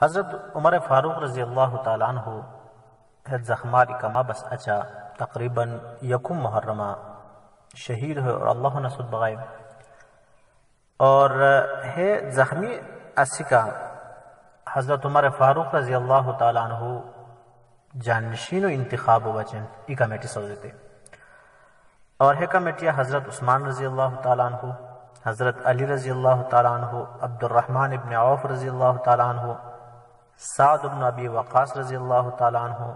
हज़रत उमर फ़ारूक रज़ी अल्लाह ताला अन्हु ज़ख्मारी कमा बस अच्छा तकरीबन यकुम मुहर्रमा शहीद है और अल्लाह नसुद बगाए और है ज़ख्मी असिका हज़रत उमर फ़ारूक रज़ी अल्लाह ताला अन्हु जानशीन व इंतखाब वचन ई कमेटी सौ देते और है कमेटिया हज़रत उस्मान रज़ी अल्लाह ताला अन्हु, हज़रत अली रज़ी अल्लाह ताला अन्हु, अब्दुर्रहमान इब्न औफ रज़ी अल्लाह ताला अन्हु, साद इब्न अबी वक़ास रज़ी अल्लाह ताला अन्हु,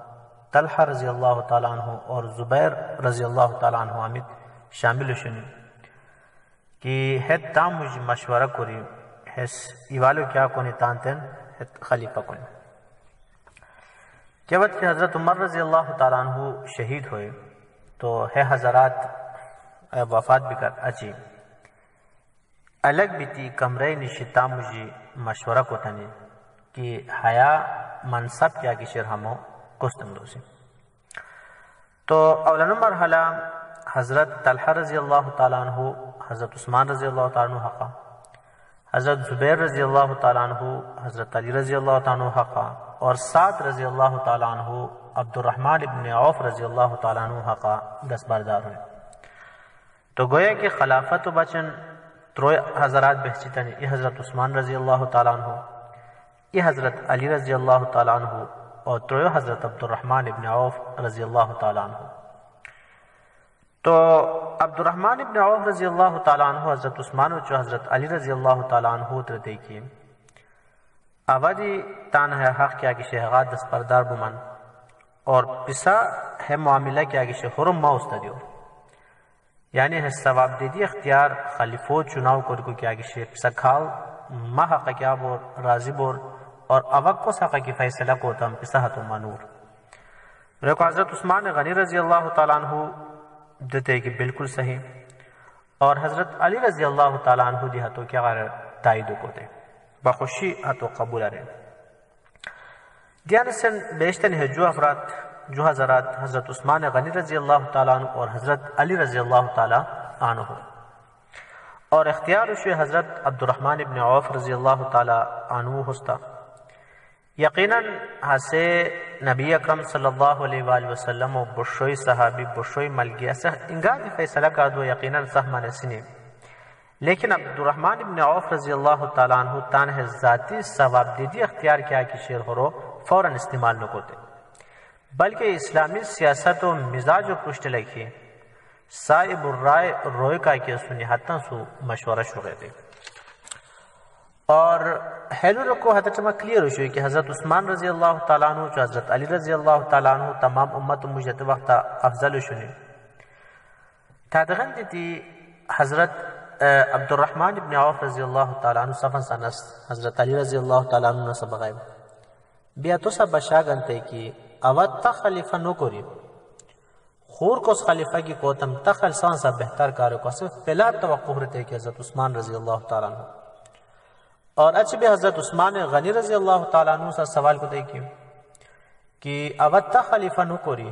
तलहा रज़ी अल्लाह ताला अन्हु और ज़ुबैर रज़ी अल्लाह ताला अन्हु आमिद शामिल शुनी कि है ताम मुझ मशवरा कोरी है इवालो क्या कोनी तानतेन है खलीफा कोनी के वक्त हज़रत उमर रज़ी अल्लाह ताला अन्हु शहीद हुए तो है हज़रात वफ़ात भी कर अची अलग बीती कमरे निशिता मुझे मशवरा को तनी कि हया मनसब क्या कि शेर हमो कुस्तंदो से तो अवलन मरहला हज़रत तलहा रज़ी अल्लाह ताला अन्हु, हज़रत उस्मान रज़ी अल्लाह ताला अन्हु हक़ा, हज़रत ज़ुबैर रज़ी अल्लाह ताला अन्हु, हज़रत अली रज़ी अल्लाह ताला अन्हु हक़ा और साद रज़ी अल्लाह ताला अन्हु अब्दुर्रहमान इब्न औफ रज़ी अल्लाह ताला अन्हु हक़ा दस्तबरदार हुए। तो गोया कि खिलाफत बचन त्रोय हज़रात बहचितनी ये हज़रत उस्मान रज़ी अल्लाह ताला अन्हु, ये हज़रत अली रज़ी अल्लाह ताला अन्हु और त्रोय हज़रत अब्दुर्रहमान इब्न औफ रज़ी अल्लाह ताला अन्हु। तो अब्दुर्रहमान इब्न औफ रज़ी अल्लाह ताला अन्हु हज़रत उस्मान और हज़रत अली रज़ी अल्लाह ताला अन्हु तर देखिए आबादी तान है हक़ क्या कि शहगाद दस्तबरदार बुमन और पिसा है मामला क्या कि हुरम मा उस्तदियो यानी है सवाब दे दी अख्तियार खलीफो चुनाव को क्या कि शेख सखाल मा हक़ क्या बोर राजी बोर और अवक को सक़ की फैसला को तम पिसा तो मानूर मेरे को हज़रत उस्मान गनी रज़ी अल्लाह ताला अन्हु देते कि बिल्कुल सही और हज़रत अली रज़ी अल्लाह ताला अन्हु दी हतो क्या ताइद को दे बखुशी हतो कबूल रहे दियान से बेशतन है जो अफराद जो हज़रात हज़रत उस्मान गनी रज़ी अल्लाह ताला अन्हु और हज़रत अली रज़ी अल्लाह ताला अन्हु और इख्तियार उसे हज़रत अब्दुर्रहमान इब्न औफ रज़ी अल्लाह ताला अन्हु हुस्ता यकीनन हसे नबी अकरम सल्लल्लाहु अलैहि वसल्लम और बुशोई सहाबी बुशोई मलगिया सह इंगा फैसला का दो यकीनन सह माने सिने लेकिन अब्दुर्रहमान इब्न औफ रज़ी अल्लाह ताला अन्हु तान है ज़ाती सवाब दीदी अख्तियार क्या कि शेर हो फ़ौरन इस्तेमाल न होते बल्कि इस्लामी सियासत और मिजाज और पुष्ट लिखी साहिब राय रोय का के सुनी हतन सु मशवरा शुरू थे और हेलो को हद तक क्लियर हो कि हज़रत उस्मान रज़ी अल्लाह ताला अन्हु हज़रत अली रज़ी अल्लाह ताला अन्हु तमाम उम्मत मुझे वक्त अफजल शुनी तादगन दी हज़रत अब्दुर्रहमान इब्न औफ रज़ी अल्लाह ताला अन्हु सफन सनस हज़रत अली रज़ी अल्लाह ताला अन्हु ने सब गायब बिया तो सब बशागनते कि अवत खलीफा नो कोरी खूर को खलीफा की कोतम तखल सान सा बेहतर कार्य को सिर्फ पहला तवक्कुह रहते कि हज़रत उस्मान रज़ी अल्लाह ताला अन्हु और अच्छे भी हज़रत उस्मान गनी रज़ी अल्लाह ताला अन्हु से सवाल को देखिए कि अवत खलीफा नो कोरी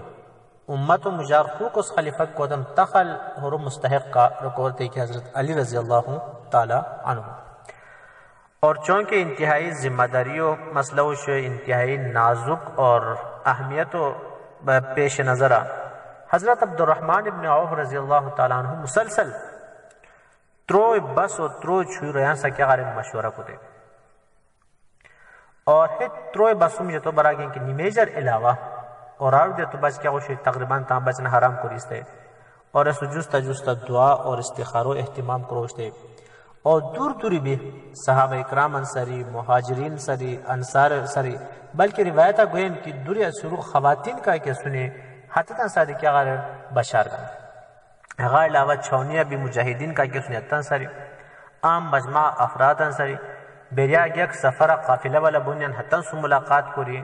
उम्मत व मुजार खूर को खलीफा की कोतम तखल हुर मुस्तहिक का रकोरते कि हज़रत अली रज़ी अल्लाह ताला अन्हु और चूँकि इंतहाई जिम्मेदारियों मसलों से इंतहाई नाजुक और अहमियत पेश नज़र आ हज़रत अब्दुर्रहमान इब्न औफ रज़ी अल्लाह ताला अन्हु मुसलसल त्रो बस और त्रो छू रहा सा क्या गारे मशवरा को दे और है त्रो बसुम मुझे तो बरा कि निमेजर अलावा और आर दे तो बस क्या वो तकरीबन ता बचना हराम को रिश्ते और सुजुस्ता जुस्ता दुआ और इस्तिखारो एहतिमाम करोशते और दूर दूरी भी सहाबा इकराम अंसारी मुहाजिरीन सरी अंसार सरी बल्कि रिवायत गोयन की दूरी शुरू खवातीन का के सुने हतन सारी क्या गार बशार का अलावा छौनिया भी मुजाहिदीन का के सुने हतन सारी आम मजमा अफराद अंसारी बेरिया गया सफ़र काफिला वाला बुनियान हतन से मुलाकात को रही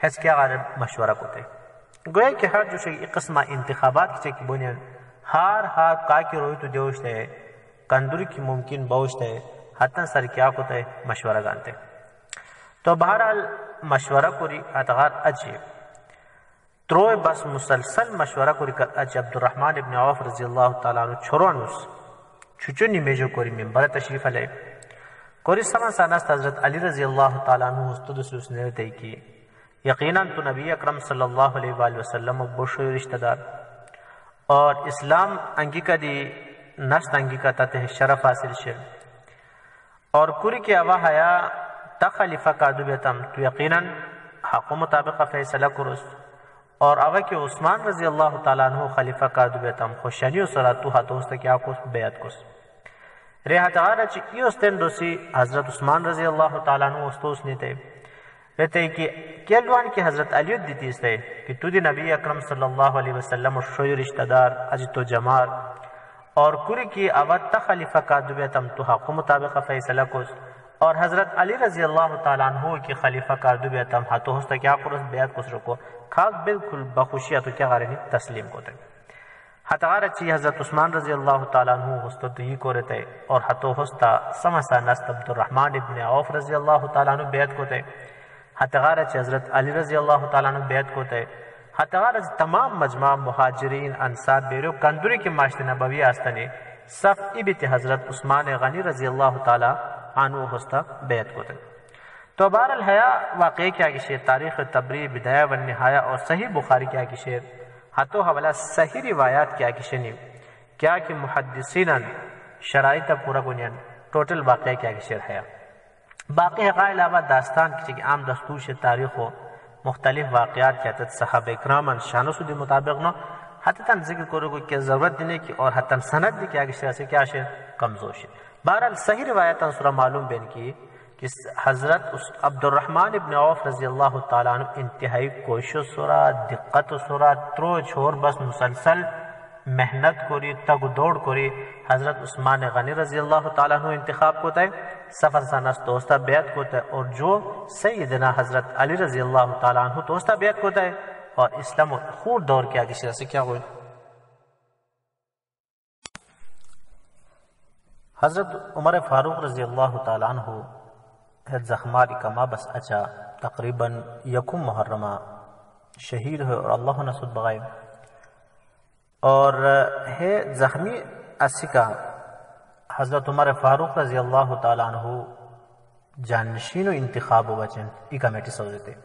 हैस क्या गार मशवरा को थे गोया कि हर जो एक किस्म इंतखाबात की बुनियान हार हार का की रोई तो जोश है कंदूरी की मुमकिन बहुत है हतन सर क्या को तय मशवरा जानते तो बहरहाल मशवरा कोरी अतगार अजीब त्रोय बस मुसलसल मशवरा कोरी कर अज अब्दुर्रहमान इब्न औफ रज़ी अल्लाह ताला अन्हु छोरोनुस छुचुनी मेजो कोरी मिंबर तशरीफ अलय कोरी समा सानस्त हजरत अली रजी अल्लाह ताला अन्हु उसने तय की यकीनन तो नबी अकरम सल्लल्लाहु अलैहि वसल्लम बुशो रिश्तेदार और इस्लाम अंगिका दी नस्त अंगिका तते शरफ हासिल शे और कुरी के अवा हया ता खलीफा कादुबेतम तो यकीनन हक मुताबिक फैसला कुरुस और अवा के उस्मान रजी अल्लाह ताला अन्हु खलीफा कादुबेतम खुशनियो सरातु हातोस्त क्या कुछ बेयत कुछ रेहतारा चियोस्तेन दोसी हजरत उस्मान रजी अल्लाह ताला अन्हु उस्तोस नीते रहते कि केलवान की हजरत अली दीती से कि तुदी नबी अकरम सल्लल्लाहु अलैहि वसल्लम शोय रिश्तेदार अजतो जमार और कुरी की अवत खलीफा कादुबेतम तो हक मुताबिक फैसला कुछ और हजरत अली रजी अल्लाह ताला अन्हु की खलीफा कादुबेतम हाथोस्त क्या कुछ बेयत कुछ रखो खास बिल्कुल बखुशिया तो क्या गारे तस्लीम को हतार अच्छी हजरत उस्मान रजी अल्लाह ताला अन्हु होस्तो तो ही को रहते और हतो होस्ता समसा नस्त अब्दुर्रहमान इब्न औफ रजी अल्लाह ताला अन्हु बेयत को थे हतार अच्छी हजरत अली रजी अल्लाह ताला अन्हु बेयत को थे हतार तमाम मजमा मुहाजिरीन अंसार बेरो कंदुरी की माशत नबवी आस्तने सफ इबित हजरत उस्मान गनी रजी अल्लाह ताला अन्हु होस्ता बेयत को थे। तो बहरहाल हया वाक़े क्या की शेर तारीख़ तबरी बिदाया व निहाया और सही बुखारी क्या की शेर हाथों हवाला सही रिवायात क्या की शनी क्या कि मुहद्दिसीन शराइत पूरा गुनियन टोटल वाक़े क्या की शेर है बाकी हक़ा अलावा दास्तान की आम दस्तूर से तारीख़ हो मुख्तलिफ वाक़यात क्या तत सहाबा इकराम शानुसुदी मुताबिक न हतन जिक्र करो कोई क्या ज़रूरत देने की और हतन सनद भी क्या की शेर से क्या शेर कमज़ोर शेर। बहरहाल सही रिवायत अंसुरा मालूम बेन की कि हजरत अब्दुर्रहमान इब्न औफ रजी अल्लाह ताला अन्हु इंतहाई कोशिश सुरा दिक्कत सुरा त्रो छोर बस मुसलसल मेहनत कोरी तग दौड़ कोरी हजरत उस्मान गनी रजी अल्लाह ताला अन्हु इंतखाब को तय सफर सनस दोस्ता बेयत को तय और जो सैयदना हजरत अली रजी अल्लाह ताला अन्हु दोस्ता बेयत को तय और इस्लाम खूर दौर के आगे से क्या हुए हजरत उमर फारूक रजी अल्लाह ताला अन्हु जख्मारी कमा बस अच्छा तकरीबन यकुम मुहर्रमा शहीद है और अल्लाह नसुद बगाए और है जख्मी असिका हजरत उमर फारूक रजी अल्लाह ताला अन्हु जानशीन इंतखाब वचन ई कमेटी सौजते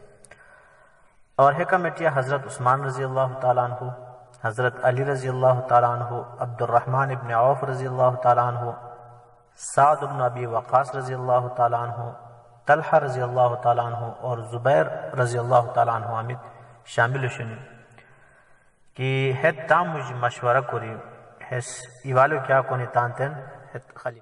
और है कमेटिया हजरत उस्मान रजी अल्लाह ताला अन्हु हजरत अली रजी अल्लाह ताला अन्हु अब्दुर्रहमान इब्न औफ रजी अल्लाह ताला अन्हु साद इब्न अबी वक़ास रजी अल्लाह ताला अन्हु तलहा रजी अल्लाह ताला अन्हु और जुबैर रजी अल्लाह ताला अन्हु आमिद शामिल शुन कि है ताम मुझ मशवरा कोरी है इवालो क्या कोनी तानतेन है खली